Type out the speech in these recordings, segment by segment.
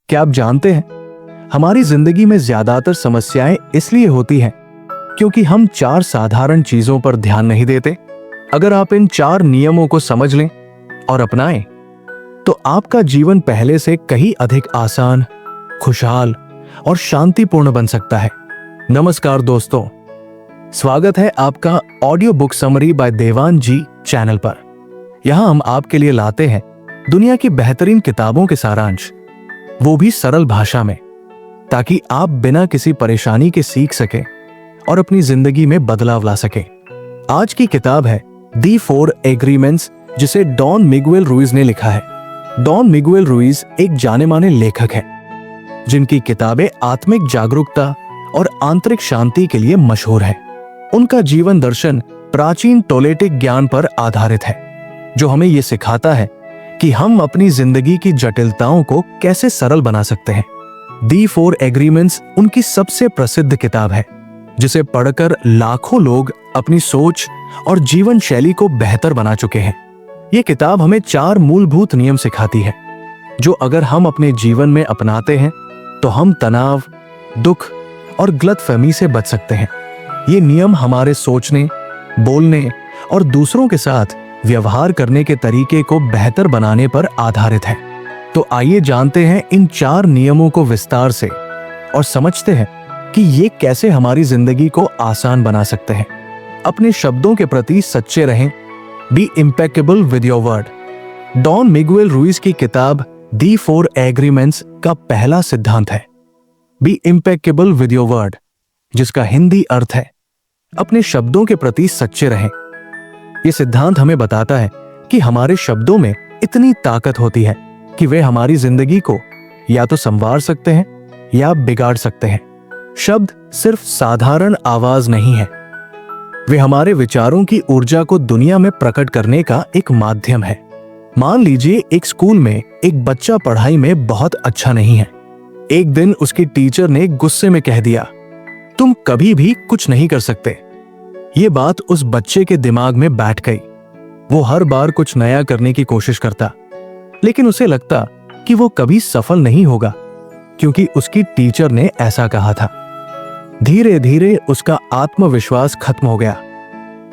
क्या आप जानते हैं हमारी जिंदगी में ज्यादातर समस्याएं इसलिए होती हैं क्योंकि हम 4 साधारण चीजों पर ध्यान नहीं देते। अगर आप इन 4 नियमों को समझ लें और अपनाएं तो आपका जीवन पहले से कहीं अधिक आसान, खुशहाल और शांतिपूर्ण बन सकता है। नमस्कार दोस्तों, स्वागत है आपका audio book summary by Devan ji channel पर। यहां हम आपके लिए लाते हैं दुनिया की बेहतरीन किताबों के सारांश, वो भी सरल भाषा में, ताकि आप बिना किसी परेशानी के सीख सकें और अपनी जिंदगी में बदलाव ला सकें। आज की किताब है दी 4 एग्रीमेंट्स, जिसे डॉन मिगुएल रुइज ने लिखा है। डॉन मिगुएल रुइज एक जाने माने लेखक है जिनकी किताबें आत्मिक जागरूकता और आंतरिक शांति के लिए मशहूर है। उनका जीवन दर्शन प्राचीन टोलेटिक ज्ञान पर आधारित है, जो हमें यह सिखाता है कि हम अपनी जिंदगी की जटिलताओं को कैसे सरल बना सकते हैं। दी 4 एग्रीमेंट्स उनकी सबसे प्रसिद्ध किताब है, जिसे पढ़कर लाखों लोग अपनी सोच और जीवन शैली को बेहतर बना चुके हैं। यह किताब हमें 4 मूलभूत नियम सिखाती है, जो अगर हम अपने जीवन में अपनाते हैं तो हम तनाव, दुख और गलतफहमी से बच सकते हैं। ये नियम हमारे सोचने, बोलने और दूसरों के साथ व्यवहार करने के तरीके को बेहतर बनाने पर आधारित है। तो आइए जानते हैं इन 4 नियमों को विस्तार से और समझते हैं कि ये कैसे हमारी जिंदगी को आसान बना सकते हैं। अपने शब्दों के प्रति सच्चे रहें। Be impeccable with your word. Don Miguel Ruiz की किताब दी 4 एग्रीमेंट्स का पहला सिद्धांत है be impeccable with your word, जिसका हिंदी अर्थ है अपने शब्दों के प्रति सच्चे रहें। यह सिद्धांत हमें बताता है कि हमारे शब्दों में इतनी ताकत होती है कि वे हमारी जिंदगी को या तो संवार सकते हैं या बिगाड़ सकते हैं। शब्द सिर्फ साधारण आवाज नहीं है, वे हमारे विचारों की ऊर्जा को दुनिया में प्रकट करने का एक माध्यम है। मान लीजिए एक स्कूल में एक बच्चा पढ़ाई में बहुत अच्छा नहीं है। एक दिन उसकी टीचर ने गुस्से में कह दिया, तुम कभी भी कुछ नहीं कर सकते। ये बात उस बच्चे के दिमाग में बैठ गई। वो हर बार कुछ नया करने की कोशिश करता, लेकिन उसे लगता कि वो कभी सफल नहीं होगा, क्योंकि उसकी टीचर ने ऐसा कहा था। धीरे धीरे उसका आत्मविश्वास खत्म हो गया।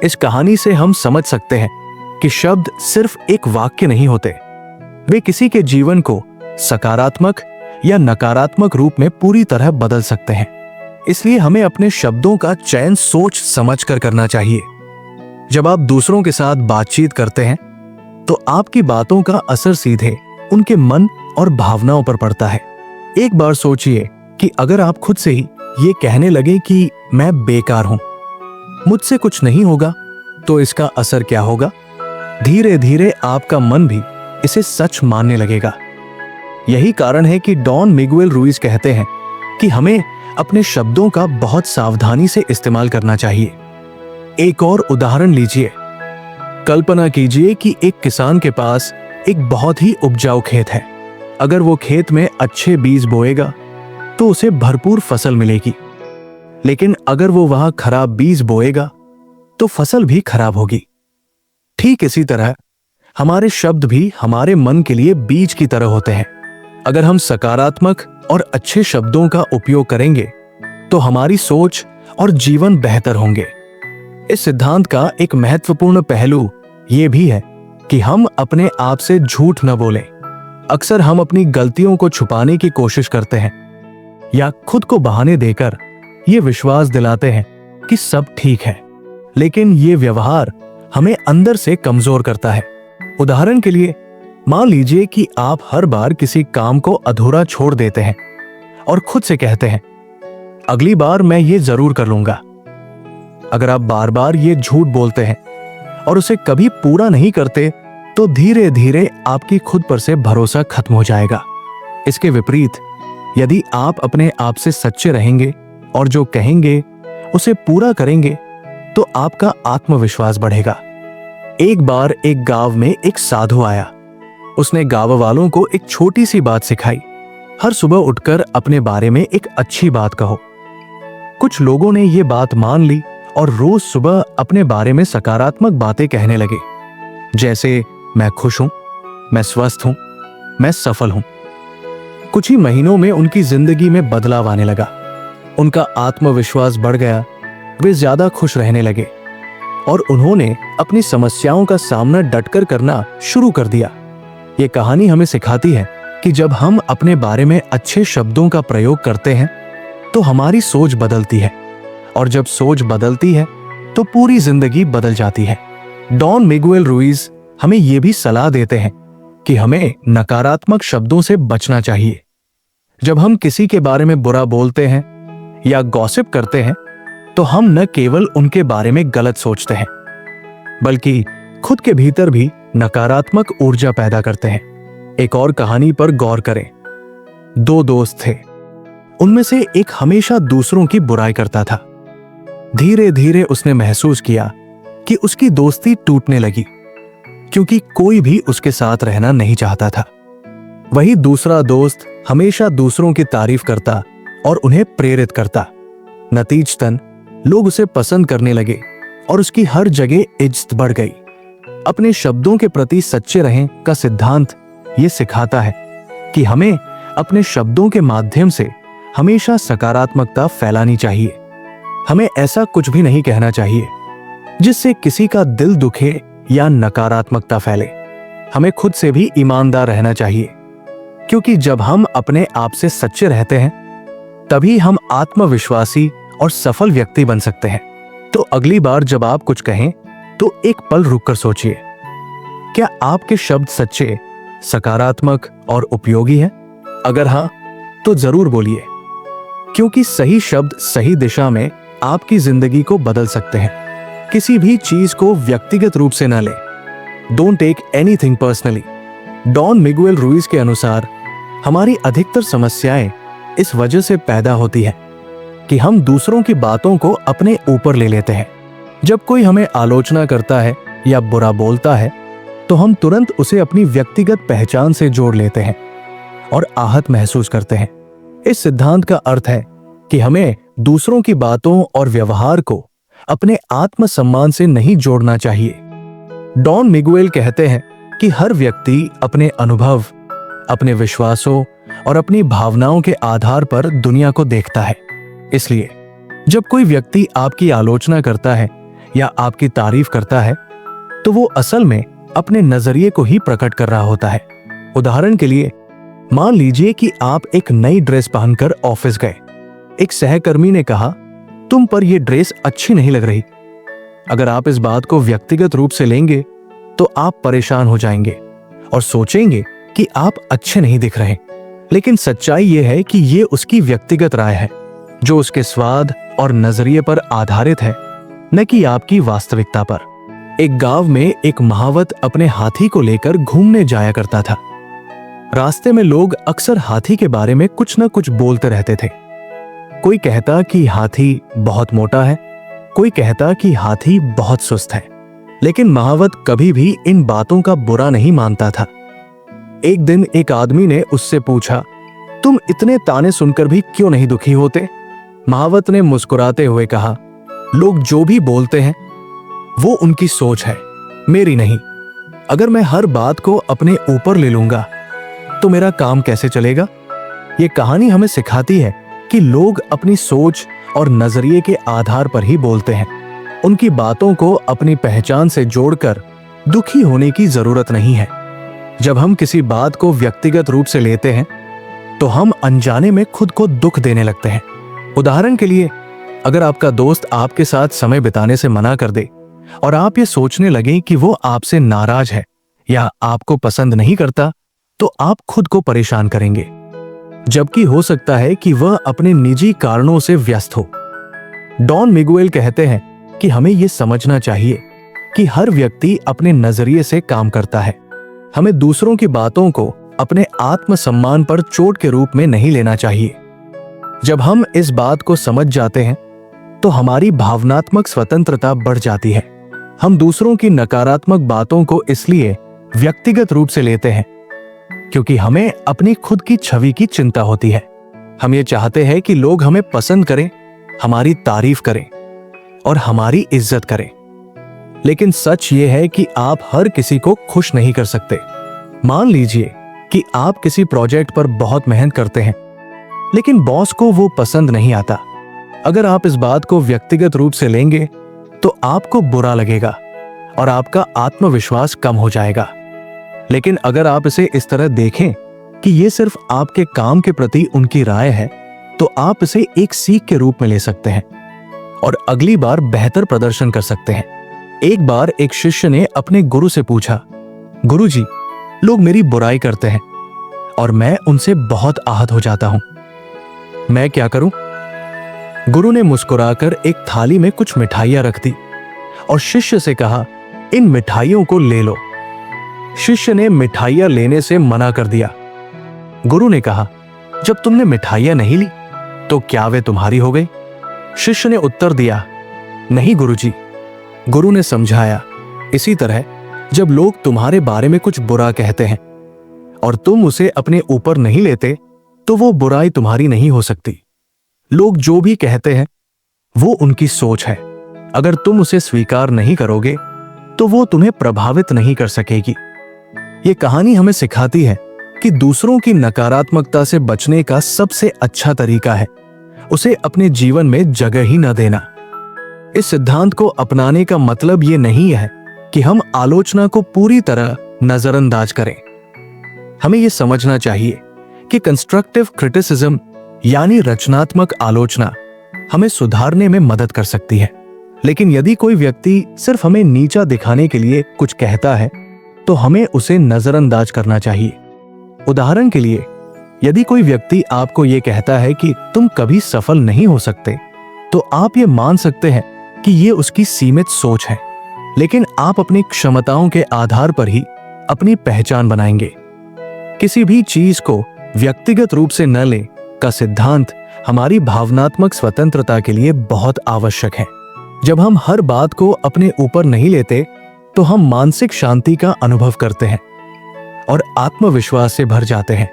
इस कहानी से हम समझ सकते हैं कि शब्द सिर्फ एक वाक्य नहीं होते, वे किसी के जीवन को सकारात्मक या नकारात्मक रूप में पूरी तरह बदल सकते हैं। इसलिए हमें अपने शब्दों का चयन सोच समझकर करना चाहिए। जब आप दूसरों के साथ बातचीत करते हैं तो आपकी बातों का असर सीधे उनके मन और भावनाओं पर पड़ता है। एक बार सोचिए कि अगर आप खुद से ही ये कहने लगे कि मैं बेकार हूं, मुझसे कुछ नहीं होगा, तो इसका असर क्या होगा? धीरे धीरे आपका मन भी इसे सच मानने लगेगा। यही कारण है कि डॉन मिगुएल रुइज कहते हैं कि हमें अपने शब्दों का बहुत सावधानी से इस्तेमाल करना चाहिए। एक और उदाहरण लीजिए। कल्पना कीजिए कि एक किसान के पास एक बहुत ही उपजाऊ खेत है। अगर वो खेत में अच्छे बीज बोएगा तो उसे भरपूर फसल मिलेगी, लेकिन अगर वो वहां खराब बीज बोएगा तो फसल भी खराब होगी। ठीक इसी तरह हमारे शब्द भी हमारे मन के लिए बीज की तरह होते हैं। अगर हम सकारात्मक और अच्छे शब्दों का उपयोग करेंगे तो हमारी सोच और जीवन बेहतर होंगे। इस सिद्धांत का एक महत्वपूर्ण पहलू यह भी है कि हम अपने आप से झूठ न बोलें। अक्सर हम अपनी गलतियों को छुपाने की कोशिश करते हैं या खुद को बहाने देकर यह विश्वास दिलाते हैं कि सब ठीक है, लेकिन यह व्यवहार हमें अंदर से कमजोर करता है। उदाहरण के लिए, मान लीजिए कि आप हर बार किसी काम को अधूरा छोड़ देते हैं और खुद से कहते हैं, अगली बार मैं ये जरूर कर लूंगा। अगर आप बार बार ये झूठ बोलते हैं और उसे कभी पूरा नहीं करते तो धीरे धीरे आपकी खुद पर से भरोसा खत्म हो जाएगा। इसके विपरीत, यदि आप अपने आप से सच्चे रहेंगे और जो कहेंगे उसे पूरा करेंगे तो आपका आत्मविश्वास बढ़ेगा। एक बार एक गांव में एक साधु आया। उसने गांव वालों को एक छोटी सी बात सिखाई, हर सुबह उठकर अपने बारे में एक अच्छी बात कहो। कुछ लोगों ने ये बात मान ली और रोज सुबह अपने बारे में सकारात्मक बातें कहने लगे, जैसे मैं खुश हूं, मैं स्वस्थ हूं, मैं सफल हूं। कुछ ही महीनों में उनकी जिंदगी में बदलाव आने लगा। उनका आत्मविश्वास बढ़ गया, वे ज्यादा खुश रहने लगे और उन्होंने अपनी समस्याओं का सामना डटकर करना शुरू कर दिया। ये कहानी हमें सिखाती है कि जब हम अपने बारे में अच्छे शब्दों का प्रयोग करते हैं तो हमारी सोच बदलती है, और जब सोच बदलती है तो पूरी जिंदगी बदल जाती है। डॉन मिगुएल रुइज हमें यह भी सलाह देते हैं कि हमें नकारात्मक शब्दों से बचना चाहिए। जब हम किसी के बारे में बुरा बोलते हैं या गॉसिप करते हैं तो हम न केवल उनके बारे में गलत सोचते हैं, बल्कि खुद के भीतर भी नकारात्मक ऊर्जा पैदा करते हैं। एक और कहानी पर गौर करें। दो दोस्त थे, उनमें से एक हमेशा दूसरों की बुराई करता था। धीरे धीरे उसने महसूस किया कि उसकी दोस्ती टूटने लगी, क्योंकि कोई भी उसके साथ रहना नहीं चाहता था। वही दूसरा दोस्त हमेशा दूसरों की तारीफ करता और उन्हें प्रेरित करता। नतीजतन लोग उसे पसंद करने लगे और उसकी हर जगह इज्जत बढ़ गई। अपने शब्दों के प्रति सच्चे रहें का सिद्धांत ये सिखाता है कि हमें अपने शब्दों के माध्यम से हमेशा सकारात्मकता फैलानी चाहिए। हमें ऐसा कुछ भी नहीं कहना चाहिए जिससे किसी का दिल दुखे या नकारात्मकता फैले। हमें खुद से भी ईमानदार रहना चाहिए, क्योंकि जब हम अपने आप से सच्चे रहते हैं तभी हम आत्मविश्वासी और सफल व्यक्ति बन सकते हैं। तो अगली बार जब आप कुछ कहें तो एक पल रुककर सोचिए, क्या आपके शब्द सच्चे, सकारात्मक और उपयोगी हैं? अगर हां, तो जरूर बोलिए, क्योंकि सही शब्द सही दिशा में आपकी जिंदगी को बदल सकते हैं। किसी भी चीज को व्यक्तिगत रूप से न लें। Don't take anything personally. Don Miguel Ruiz के अनुसार हमारी अधिकतर समस्याएं इस वजह से पैदा होती है कि हम दूसरों की बातों को अपने ऊपर ले लेते हैं। जब कोई हमें आलोचना करता है या बुरा बोलता है तो हम तुरंत उसे अपनी व्यक्तिगत पहचान से जोड़ लेते हैं और आहत महसूस करते हैं। इस सिद्धांत का अर्थ है कि हमें दूसरों की बातों और व्यवहार को अपने आत्मसम्मान से नहीं जोड़ना चाहिए। डॉन मिगुएल कहते हैं कि हर व्यक्ति अपने अनुभव, अपने विश्वासों और अपनी भावनाओं के आधार पर दुनिया को देखता है। इसलिए जब कोई व्यक्ति आपकी आलोचना करता है या आपकी तारीफ करता है तो वो असल में अपने नजरिए को ही प्रकट कर रहा होता है। उदाहरण के लिए, मान लीजिए कि आप एक नई ड्रेस पहनकर ऑफिस गए। एक सहकर्मी ने कहा, तुम पर यह ड्रेस अच्छी नहीं लग रही। अगर आप इस बात को व्यक्तिगत रूप से लेंगे तो आप परेशान हो जाएंगे और सोचेंगे कि आप अच्छे नहीं दिख रहे। लेकिन सच्चाई यह है कि यह उसकी व्यक्तिगत राय है, जो उसके स्वाद और नजरिए पर आधारित है, न कि आपकी वास्तविकता पर। एक गांव में एक महावत अपने हाथी को लेकर घूमने जाया करता था। रास्ते में लोग अक्सर हाथी के बारे में कुछ न कुछ बोलते रहते थे। कोई कहता कि हाथी बहुत मोटा है, कोई कहता कि हाथी बहुत सुस्त है, लेकिन महावत कभी भी इन बातों का बुरा नहीं मानता था। एक दिन एक आदमी ने उससे पूछा, तुम इतने ताने सुनकर भी क्यों नहीं दुखी होते? महावत ने मुस्कुराते हुए कहा, लोग जो भी बोलते हैं वो उनकी सोच है, मेरी नहीं। अगर मैं हर बात को अपने ऊपर ले लूंगा तो मेरा काम कैसे चलेगा? ये कहानी हमें सिखाती है कि लोग अपनी सोच और नजरिए के आधार पर ही बोलते हैं। उनकी बातों को अपनी पहचान से जोड़कर दुखी होने की जरूरत नहीं है। जब हम किसी बात को व्यक्तिगत रूप से लेते हैं तो हम अनजाने में खुद को दुख देने लगते हैं। उदाहरण के लिए, अगर आपका दोस्त आपके साथ समय बिताने से मना कर दे और आप ये सोचने लगें कि वो आपसे नाराज है या आपको पसंद नहीं करता, तो आप खुद को परेशान करेंगे, जबकि हो सकता है कि वह अपने निजी कारणों से व्यस्त हो। डॉन मिगुएल कहते हैं कि हमें यह समझना चाहिए कि हर व्यक्ति अपने नजरिए से काम करता है। हमें दूसरों की बातों को अपने आत्मसम्मान पर चोट के रूप में नहीं लेना चाहिए। जब हम इस बात को समझ जाते हैं तो हमारी भावनात्मक स्वतंत्रता बढ़ जाती है। हम दूसरों की नकारात्मक बातों को इसलिए व्यक्तिगत रूप से लेते हैं क्योंकि हमें अपनी खुद की छवि की चिंता होती है। हम ये चाहते हैं कि लोग हमें पसंद करें, हमारी तारीफ करें और हमारी इज्जत करें। लेकिन सच ये है कि आप हर किसी को खुश नहीं कर सकते। मान लीजिए कि आप किसी प्रोजेक्ट पर बहुत मेहनत करते हैं, लेकिन बॉस को वो पसंद नहीं आता। अगर आप इस बात को व्यक्तिगत रूप से लेंगे तो आपको बुरा लगेगा और आपका आत्मविश्वास कम हो जाएगा। लेकिन अगर आप इसे इस तरह देखें कि ये सिर्फ आपके काम के प्रति उनकी राय है, तो आप इसे एक सीख के रूप में ले सकते हैं और अगली बार बेहतर प्रदर्शन कर सकते हैं। एक बार एक शिष्य ने अपने गुरु से पूछा, गुरुजी, लोग मेरी बुराई करते हैं और मैं उनसे बहुत आहत हो जाता हूं, मैं क्या करूं? गुरु ने मुस्कुराकर एक थाली में कुछ मिठाइयां रख दी और शिष्य से कहा, इन मिठाइयों को ले लो। शिष्य ने मिठाइयां लेने से मना कर दिया। गुरु ने कहा, जब तुमने मिठाइयां नहीं ली तो क्या वे तुम्हारी हो गई? शिष्य ने उत्तर दिया, नहीं गुरुजी। गुरु ने समझाया, इसी तरह जब लोग तुम्हारे बारे में कुछ बुरा कहते हैं और तुम उसे अपने ऊपर नहीं लेते, तो वो बुराई तुम्हारी नहीं हो सकती। लोग जो भी कहते हैं वो उनकी सोच है। अगर तुम उसे स्वीकार नहीं करोगे तो वो तुम्हें प्रभावित नहीं कर सकेगी। ये कहानी हमें सिखाती है कि दूसरों की नकारात्मकता से बचने का सबसे अच्छा तरीका है उसे अपने जीवन में जगह ही न देना। इस सिद्धांत को अपनाने का मतलब ये नहीं है कि हम आलोचना को पूरी तरह नजरअंदाज करें। हमें यह समझना चाहिए कि कंस्ट्रक्टिव क्रिटिसिज्म यानी रचनात्मक आलोचना हमें सुधारने में मदद कर सकती है। लेकिन यदि कोई व्यक्ति सिर्फ हमें नीचा दिखाने के लिए कुछ कहता है तो हमें उसे नजरअंदाज करना चाहिए। उदाहरण के लिए, यदि कोई व्यक्ति आपको यह कहता है कि तुम कभी सफल नहीं हो सकते, तो आप ये मान सकते हैं कि ये उसकी सीमित सोच है, लेकिन आप अपनी क्षमताओं के आधार पर ही अपनी पहचान बनाएंगे। किसी भी चीज को व्यक्तिगत रूप से न लें का सिद्धांत हमारी भावनात्मक स्वतंत्रता के लिए बहुत आवश्यक है। जब हम हर बात को अपने ऊपर नहीं लेते तो हम मानसिक शांति का अनुभव करते हैं और आत्मविश्वास से भर जाते हैं।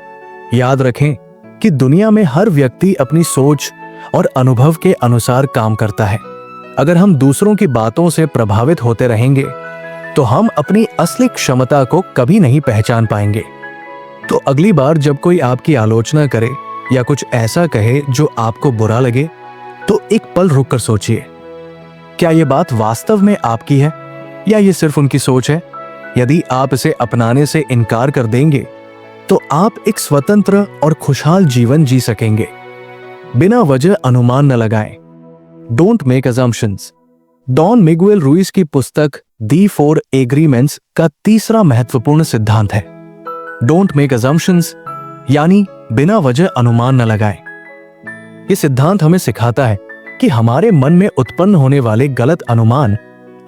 याद रखें कि दुनिया में हर व्यक्ति अपनी सोच और अनुभव के अनुसार काम करता है। अगर हम दूसरों की बातों से प्रभावित होते रहेंगे तो हम अपनी असली क्षमता को कभी नहीं पहचान पाएंगे। तो अगली बार जब कोई आपकी आलोचना करे या कुछ ऐसा कहे जो आपको बुरा लगे, तो एक पल रुककर सोचिए, क्या यह बात वास्तव में आपकी है या ये सिर्फ उनकी सोच है? यदि आप इसे अपनाने से इनकार कर देंगे तो आप एक स्वतंत्र और खुशहाल जीवन जी सकेंगे। बिना वजह अनुमान न लगाएं। Don't make assumptions. Don Miguel Ruiz की पुस्तक दी 4 एग्रीमेंट्स का तीसरा महत्वपूर्ण सिद्धांत है डोंट मेक अजम्पशंस, यानी बिना वजह अनुमान न लगाएं। यह सिद्धांत हमें सिखाता है कि हमारे मन में उत्पन्न होने वाले गलत अनुमान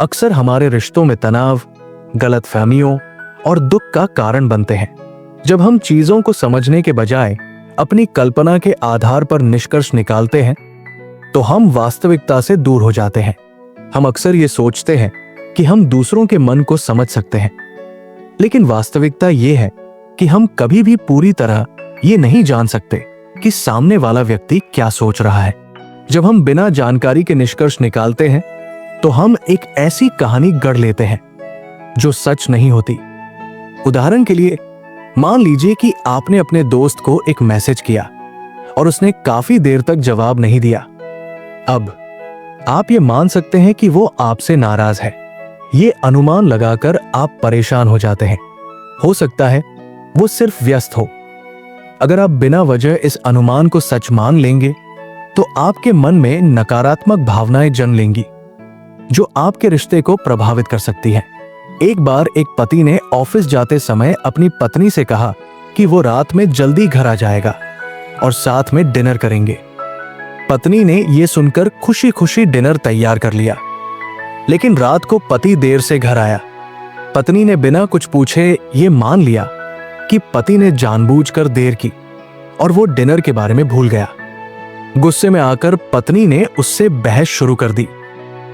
अक्सर हमारे रिश्तों में तनाव, गलतफहमियों और दुख का कारण बनते हैं। जब हम चीजों को समझने के बजाय अपनी कल्पना के आधार पर निष्कर्ष निकालते हैं तो हम वास्तविकता से दूर हो जाते हैं। हम अक्सर ये सोचते हैं कि हम दूसरों के मन को समझ सकते हैं, लेकिन वास्तविकता ये है कि हम कभी भी पूरी तरह ये नहीं जान सकते कि सामने वाला व्यक्ति क्या सोच रहा है। जब हम बिना जानकारी के निष्कर्ष निकालते हैं तो हम एक ऐसी कहानी गढ़ लेते हैं जो सच नहीं होती। उदाहरण के लिए, मान लीजिए कि आपने अपने दोस्त को एक मैसेज किया और उसने काफी देर तक जवाब नहीं दिया। अब आप ये मान सकते हैं कि वो आपसे नाराज है। ये अनुमान लगाकर आप परेशान हो जाते हैं। हो सकता है वो सिर्फ व्यस्त हो। अगर आप बिना वजह इस अनुमान को सच मान लेंगे तो आपके मन में नकारात्मक भावनाएं जन्म लेंगी जो आपके रिश्ते को प्रभावित कर सकती हैं। एक बार एक पति ने ऑफिस जाते समय अपनी पत्नी से कहा कि वो रात में जल्दी घर आ जाएगा और साथ में डिनर करेंगे। पत्नी ने यह सुनकर खुशी खुशी डिनर तैयार कर लिया, लेकिन रात को पति देर से घर आया। पत्नी ने बिना कुछ पूछे ये मान लिया कि पति ने जानबूझकर देर की और वो डिनर के बारे में भूल गया। गुस्से में आकर पत्नी ने उससे बहस शुरू कर दी।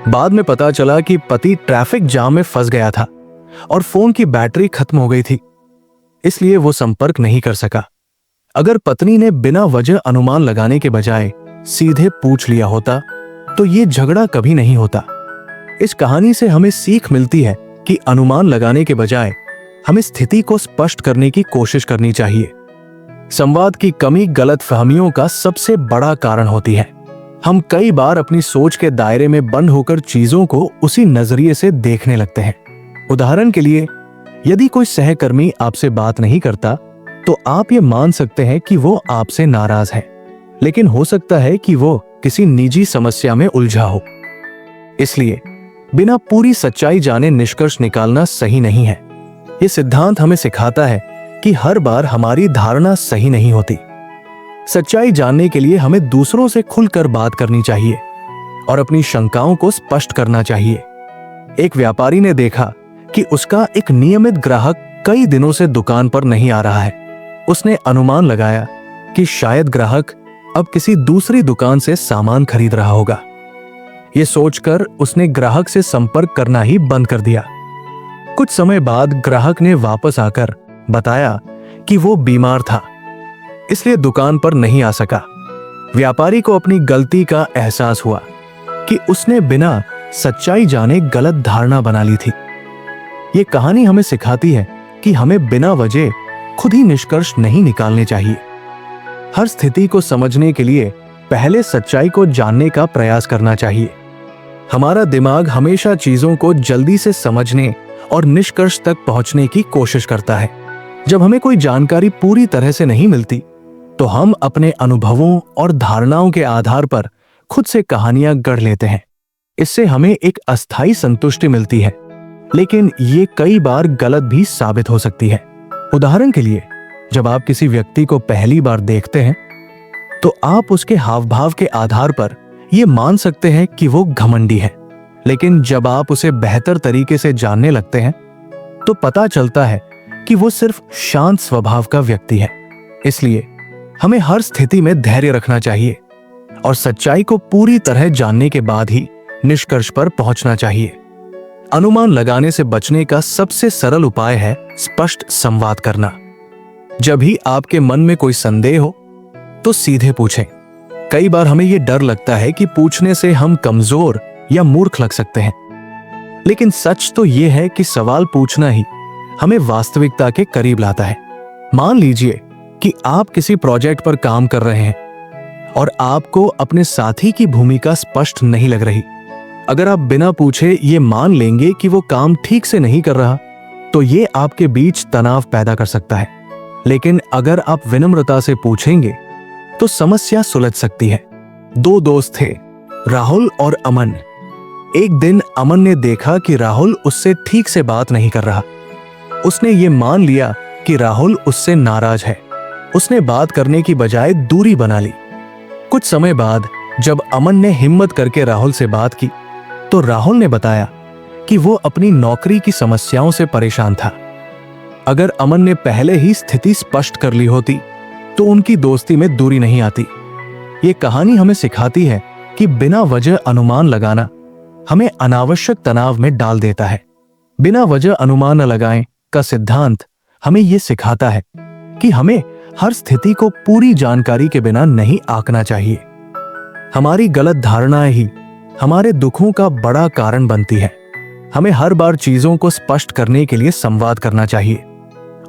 बाद में पता चला कि पति ट्रैफिक जाम में फंस गया था और फोन की बैटरी खत्म हो गई थी, इसलिए वो संपर्क नहीं कर सका। अगर पत्नी ने बिना वजह अनुमान लगाने के बजाय सीधे पूछ लिया होता तो ये झगड़ा कभी नहीं होता। इस कहानी से हमें सीख मिलती है कि अनुमान लगाने के बजाय हमें स्थिति को स्पष्ट करने की कोशिश करनी चाहिए। संवाद की कमी गलतफहमियों का सबसे बड़ा कारण होती है। हम कई बार अपनी सोच के दायरे में बंद होकर चीजों को उसी नजरिए से देखने लगते हैं। उदाहरण के लिए, यदि कोई सहकर्मी आपसे बात नहीं करता तो आप ये मान सकते हैं कि वो आपसे नाराज है, लेकिन हो सकता है कि वो किसी निजी समस्या में उलझा हो। इसलिए बिना पूरी सच्चाई जाने निष्कर्ष निकालना सही नहीं है। ये सिद्धांत हमें सिखाता है कि हर बार हमारी धारणा सही नहीं होती। सच्चाई जानने के लिए हमें दूसरों से खुलकर बात करनी चाहिए और अपनी शंकाओं को स्पष्ट करना चाहिए। एक व्यापारी ने देखा कि उसका एक नियमित ग्राहक कई दिनों से दुकान पर नहीं आ रहा है। उसने अनुमान लगाया कि शायद ग्राहक अब किसी दूसरी दुकान से सामान खरीद रहा होगा। यह सोचकर उसने ग्राहक से संपर्क करना ही बंद कर दिया। कुछ समय बाद ग्राहक ने वापस आकर बताया कि वो बीमार था, इसलिए दुकान पर नहीं आ सका। व्यापारी को अपनी गलती का एहसास हुआ कि उसने बिना सच्चाई जाने गलत धारणा बना ली थी। ये कहानी हमें सिखाती है कि हमें बिना वजह खुद ही निष्कर्ष नहीं निकालने चाहिए। हर स्थिति को समझने के लिए पहले सच्चाई को जानने का प्रयास करना चाहिए। हमारा दिमाग हमेशा चीजों को जल्दी से समझने और निष्कर्ष तक पहुंचने की कोशिश करता है। जब हमें कोई जानकारी पूरी तरह से नहीं मिलती तो हम अपने अनुभवों और धारणाओं के आधार पर खुद से कहानियां गढ़ लेते हैं। इससे हमें एक अस्थायी संतुष्टि मिलती है, लेकिन ये कई बार गलत भी साबित हो सकती है। उदाहरण के लिए, जब आप किसी व्यक्ति को पहली बार देखते हैं तो आप उसके हाव भाव के आधार पर यह मान सकते हैं कि वो घमंडी है, लेकिन जब आप उसे बेहतर तरीके से जानने लगते हैं तो पता चलता है कि वो सिर्फ शांत स्वभाव का व्यक्ति है। इसलिए हमें हर स्थिति में धैर्य रखना चाहिए और सच्चाई को पूरी तरह जानने के बाद ही निष्कर्ष पर पहुंचना चाहिए। अनुमान लगाने से बचने का सबसे सरल उपाय है स्पष्ट संवाद करना। जब भी आपके मन में कोई संदेह हो तो सीधे पूछें। कई बार हमें यह डर लगता है कि पूछने से हम कमजोर या मूर्ख लग सकते हैं, लेकिन सच तो यह है कि सवाल पूछना ही हमें वास्तविकता के करीब लाता है। मान लीजिए कि आप किसी प्रोजेक्ट पर काम कर रहे हैं और आपको अपने साथी की भूमिका स्पष्ट नहीं लग रही। अगर आप बिना पूछे ये मान लेंगे कि वो काम ठीक से नहीं कर रहा तो ये आपके बीच तनाव पैदा कर सकता है, लेकिन अगर आप विनम्रता से पूछेंगे तो समस्या सुलझ सकती है। दो दोस्त थे, राहुल और अमन। एक दिन अमन ने देखा कि राहुल उससे ठीक से बात नहीं कर रहा। उसने ये मान लिया कि राहुल उससे नाराज है। उसने बात करने की बजाय दूरी बना ली। कुछ समय बाद जब अमन ने हिम्मत करके राहुल से बात की तो राहुल ने बताया कि वो अपनी नौकरी की समस्याओं से परेशान था। अगर अमन ने पहले ही स्थिति स्पष्ट कर ली होती तो उनकी दोस्ती में दूरी नहीं आती। ये कहानी हमें सिखाती है कि बिना वजह अनुमान लगाना हमें अनावश्यक तनाव में डाल देता है। बिना वजह अनुमान न लगाएं का सिद्धांत हमें यह सिखाता है कि हमें हर स्थिति को पूरी जानकारी के बिना नहीं आंकना चाहिए। हमारी गलत धारणाएं ही हमारे दुखों का बड़ा कारण बनती है। हमें हर बार चीजों को स्पष्ट करने के लिए संवाद करना चाहिए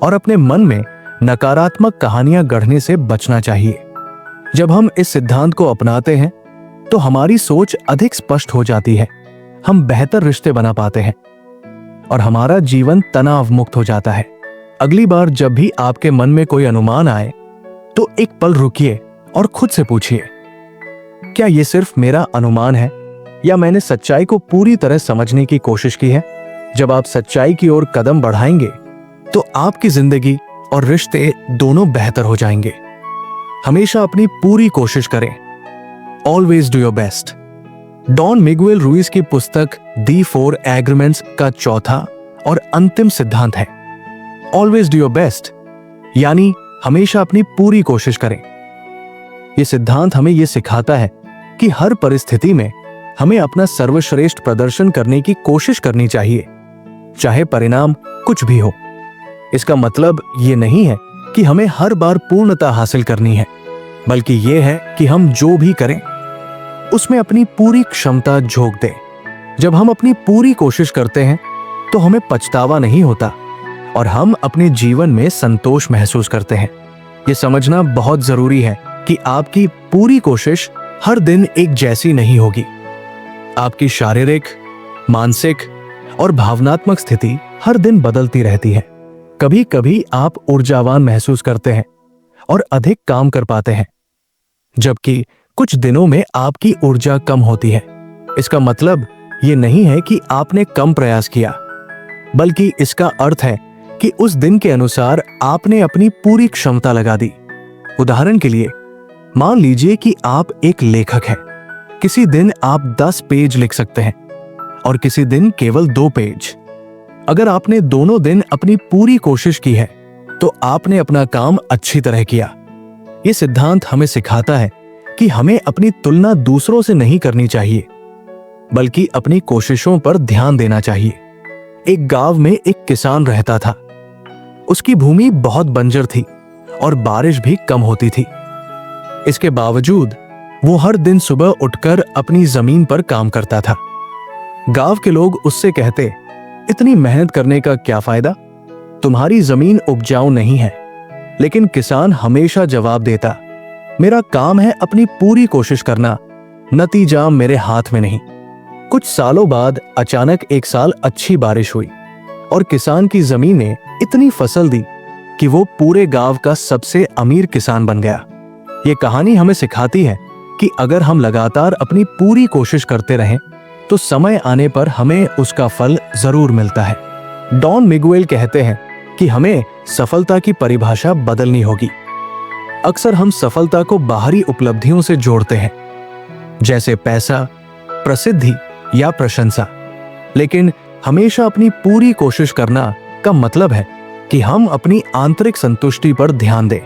और अपने मन में नकारात्मक कहानियां गढ़ने से बचना चाहिए। जब हम इस सिद्धांत को अपनाते हैं तो हमारी सोच अधिक स्पष्ट हो जाती है, हम बेहतर रिश्ते बना पाते हैं और हमारा जीवन तनाव मुक्त हो जाता है। अगली बार जब भी आपके मन में कोई अनुमान आए तो एक पल रुकिए और खुद से पूछिए, क्या यह सिर्फ मेरा अनुमान है या मैंने सच्चाई को पूरी तरह समझने की कोशिश की है? जब आप सच्चाई की ओर कदम बढ़ाएंगे तो आपकी जिंदगी और रिश्ते दोनों बेहतर हो जाएंगे। हमेशा अपनी पूरी कोशिश करें। Always do your best. Don Miguel Ruiz की पुस्तक दी 4 एग्रीमेंट्स का चौथा और अंतिम सिद्धांत है ऑलवेज डू योर बेस्ट, यानी हमेशा अपनी पूरी कोशिश करें। यह सिद्धांत हमें यह सिखाता है कि हर परिस्थिति में हमें अपना सर्वश्रेष्ठ प्रदर्शन करने की कोशिश करनी चाहिए, चाहे परिणाम कुछ भी हो। इसका मतलब ये नहीं है कि हमें हर बार पूर्णता हासिल करनी है, बल्कि यह है कि हम जो भी करें उसमें अपनी पूरी क्षमता झोंक दें। जब हम अपनी पूरी कोशिश करते हैं तो हमें पछतावा नहीं होता, और हम अपने जीवन में संतोष महसूस करते हैं। ये समझना बहुत जरूरी है कि आपकी पूरी कोशिश हर दिन एक जैसी नहीं होगी। आपकी शारीरिक, मानसिक और भावनात्मक स्थिति हर दिन बदलती रहती है। कभी कभी आप ऊर्जावान महसूस करते हैं और अधिक काम कर पाते हैं, जबकि कुछ दिनों में आपकी ऊर्जा कम होती है। इसका मतलब ये नहीं है कि आपने कम प्रयास किया, बल्कि इसका अर्थ है कि उस दिन के अनुसार आपने अपनी पूरी क्षमता लगा दी। उदाहरण के लिए, मान लीजिए कि आप एक लेखक हैं। किसी दिन आप 10 पेज लिख सकते हैं और किसी दिन केवल 2 पेज। अगर आपने दोनों दिन अपनी पूरी कोशिश की है, तो आपने अपना काम अच्छी तरह किया। यह सिद्धांत हमें सिखाता है कि हमें अपनी तुलना दूसरों से नहीं करनी चाहिए, बल्कि अपनी कोशिशों पर ध्यान देना चाहिए। एक गांव में एक किसान रहता था। उसकी भूमि बहुत बंजर थी और बारिश भी कम होती थी। इसके बावजूद वो हर दिन सुबह उठकर अपनी जमीन पर काम करता था। गांव के लोग उससे कहते, इतनी मेहनत करने का क्या फायदा, तुम्हारी जमीन उपजाऊ नहीं है। लेकिन किसान हमेशा जवाब देता, मेरा काम है अपनी पूरी कोशिश करना, नतीजा मेरे हाथ में नहीं। कुछ सालों बाद अचानक एक साल अच्छी बारिश हुई और किसान की जमीन ने इतनी फसल दी कि वो पूरे गांव का सबसे अमीर किसान बन गया। ये कहानी हमें सिखाती है कि अगर हम लगातार अपनी पूरी कोशिश करते रहें, तो समय आने पर हमें उसका फल जरूर मिलता है। डॉन मिगुएल कहते हैं कि हमें सफलता की परिभाषा बदलनी होगी। अक्सर हम सफलता को बाहरी उपलब्धियों से जोड़ते हैं, जैसे पैसा, प्रसिद्धि या प्रशंसा। लेकिन हमेशा अपनी पूरी कोशिश करना का मतलब है कि हम अपनी आंतरिक संतुष्टि पर ध्यान दें।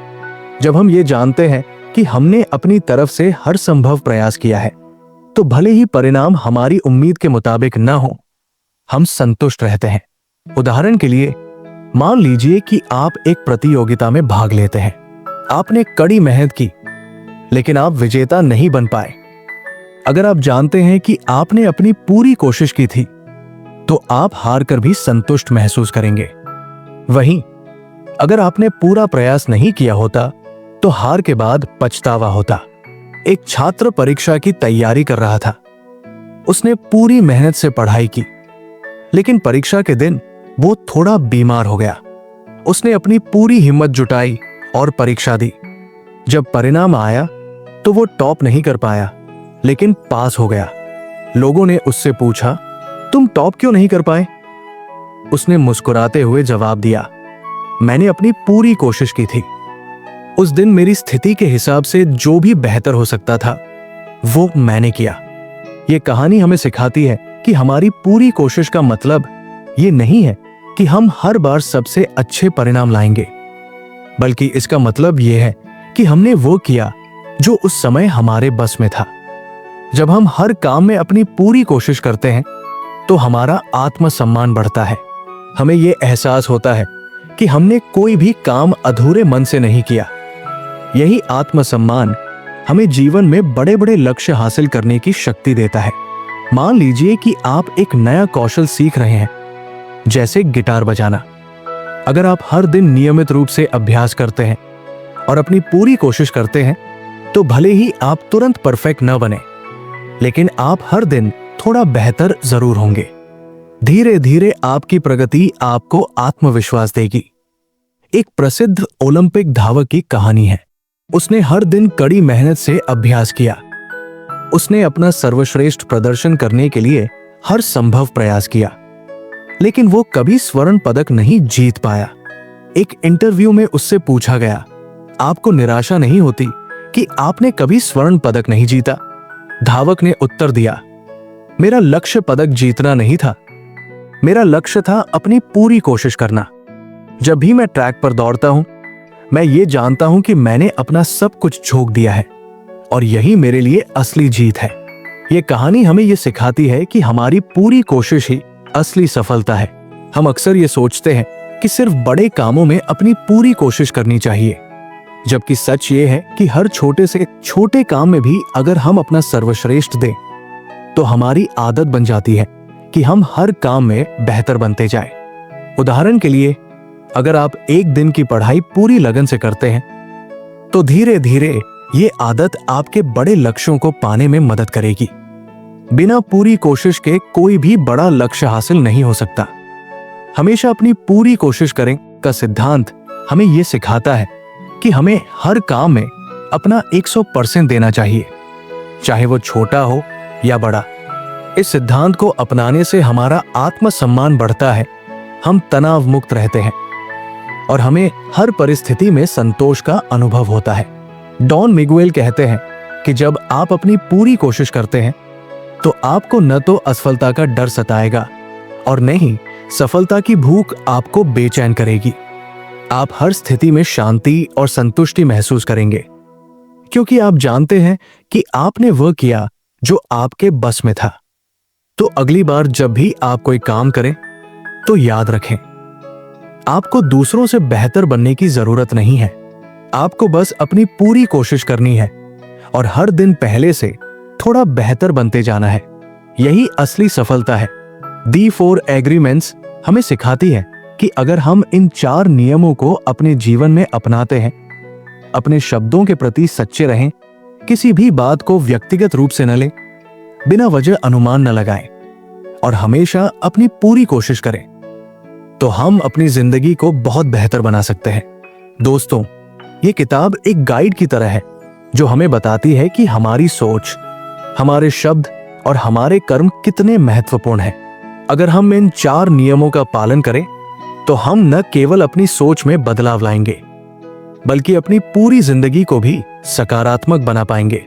जब हम ये जानते हैं कि हमने अपनी तरफ से हर संभव प्रयास किया है, तो भले ही परिणाम हमारी उम्मीद के मुताबिक न हो, हम संतुष्ट रहते हैं। उदाहरण के लिए, मान लीजिए कि आप एक प्रतियोगिता में भाग लेते हैं। आपने कड़ी मेहनत की, लेकिन आप विजेता नहीं बन पाए। अगर आप जानते हैं कि आपने अपनी पूरी कोशिश की थी, तो आप हार कर भी संतुष्ट महसूस करेंगे। वहीं अगर आपने पूरा प्रयास नहीं किया होता, तो हार के बाद पछतावा होता। एक छात्र परीक्षा की तैयारी कर रहा था। उसने पूरी मेहनत से पढ़ाई की, लेकिन परीक्षा के दिन वो थोड़ा बीमार हो गया। उसने अपनी पूरी हिम्मत जुटाई और परीक्षा दी। जब परिणाम आया, तो वो टॉप नहीं कर पाया, लेकिन पास हो गया। लोगों ने उससे पूछा, तुम टॉप क्यों नहीं कर पाए? उसने मुस्कुराते हुए जवाब दिया, मैंने अपनी पूरी कोशिश की थी। उस दिन मेरी स्थिति के हिसाब से जो भी बेहतर हो सकता था, वो मैंने किया। ये कहानी हमें सिखाती है कि हमारी पूरी कोशिश का मतलब ये नहीं है कि हम हर बार सबसे अच्छे परिणाम लाएंगे, बल्कि इसका मतलब ये है कि हमने वो किया जो उस समय हमारे बस में था। जब हम हर काम में अपनी पूरी कोशिश करते हैं, तो हमारा आत्मसम्मान बढ़ता है। हमें ये एहसास होता है कि हमने कोई भी काम अधूरे मन से नहीं किया। यही आत्मसम्मान हमें जीवन में बड़े बड़े लक्ष्य हासिल करने की शक्ति देता है। मान लीजिए कि आप एक नया कौशल सीख रहे हैं, जैसे गिटार बजाना। अगर आप हर दिन नियमित रूप से अभ्यास करते हैं और अपनी पूरी कोशिश करते हैं, तो भले ही आप तुरंत परफेक्ट न बने, लेकिन आप हर दिन थोड़ा बेहतर जरूर होंगे। धीरे धीरे आपकी प्रगति आपको आत्मविश्वास देगी। एक प्रसिद्ध ओलंपिक धावक की कहानी है। उसने हर दिन कड़ी मेहनत से अभ्यास किया। उसने अपना सर्वश्रेष्ठ प्रदर्शन करने के लिए हर संभव प्रयास किया, लेकिन वो कभी स्वर्ण पदक नहीं जीत पाया। एक इंटरव्यू में उससे पूछा गया, आपको निराशा नहीं होती कि आपने कभी स्वर्ण पदक नहीं जीता? धावक ने उत्तर दिया, मेरा लक्ष्य पदक जीतना नहीं था, मेरा लक्ष्य था अपनी पूरी कोशिश करना। जब भी मैं ट्रैक पर दौड़ता हूं, मैं ये जानता हूं कि मैंने अपना सब कुछ झोंक दिया है, और यही मेरे लिए असली जीत है। ये कहानी हमें ये सिखाती है कि हमारी पूरी कोशिश ही असली सफलता है। हम अक्सर ये सोचते हैं कि सिर्फ बड़े कामों में अपनी पूरी कोशिश करनी चाहिए, जबकि सच ये है कि हर छोटे से छोटे काम में भी अगर हम अपना सर्वश्रेष्ठ दें, तो हमारी आदत बन जाती है कि हम हर काम में बेहतर बनते जाएं। उदाहरण के लिए, अगर आप एक दिन की पढ़ाई पूरी लगन से करते हैं तो धीरे धीरे ये आदत आपके बड़े लक्ष्यों को पाने में मदद करेगी। बिना पूरी कोशिश के कोई भी बड़ा लक्ष्य हासिल नहीं हो सकता। हमेशा अपनी पूरी कोशिश करें का सिद्धांत हमें यह सिखाता है कि हमें हर काम में अपना 100% देना चाहिए, चाहे वो छोटा हो या बड़ा। इस सिद्धांत को अपनाने से हमारा आत्मसम्मान बढ़ता है, हम तनाव मुक्त रहते हैं और हमें हर परिस्थिति में संतोष का अनुभव होता है। डॉन मिगुएल कहते हैं कि जब आप अपनी पूरी कोशिश करते हैं तो आपको न तो असफलता का डर सताएगा और न ही सफलता की भूख आपको बेचैन करेगी। आप हर स्थिति में शांति और संतुष्टि महसूस करेंगे, क्योंकि आप जानते हैं कि आपने वह किया जो आपके बस में था। तो अगली बार जब भी आप कोई काम करें तो याद रखें, आपको दूसरों से बेहतर बनने की जरूरत नहीं है। आपको बस अपनी पूरी कोशिश करनी है और हर दिन पहले से थोड़ा बेहतर बनते जाना है। यही असली सफलता है। दी 4 एग्रीमेंट्स हमें सिखाती है कि अगर हम इन 4 नियमों को अपने जीवन में अपनाते हैं, अपने शब्दों के प्रति सच्चे रहें, किसी भी बात को व्यक्तिगत रूप से न लें, बिना वजह अनुमान न लगाएं और हमेशा अपनी पूरी कोशिश करें, तो हम अपनी जिंदगी को बहुत बेहतर बना सकते हैं। दोस्तों, ये किताब एक गाइड की तरह है जो हमें बताती है कि हमारी सोच, हमारे शब्द और हमारे कर्म कितने महत्वपूर्ण हैं। अगर हम इन 4 नियमों का पालन करें तो हम न केवल अपनी सोच में बदलाव लाएंगे, बल्कि अपनी पूरी जिंदगी को भी सकारात्मक बना पाएंगे।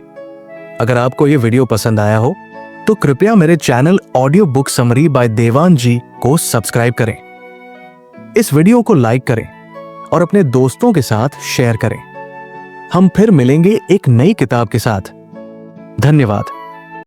अगर आपको ये वीडियो पसंद आया हो तो कृपया मेरे channel audio book summary by Devan ji को सब्सक्राइब करें, इस वीडियो को लाइक करें और अपने दोस्तों के साथ शेयर करें। हम फिर मिलेंगे एक नई किताब के साथ। धन्यवाद।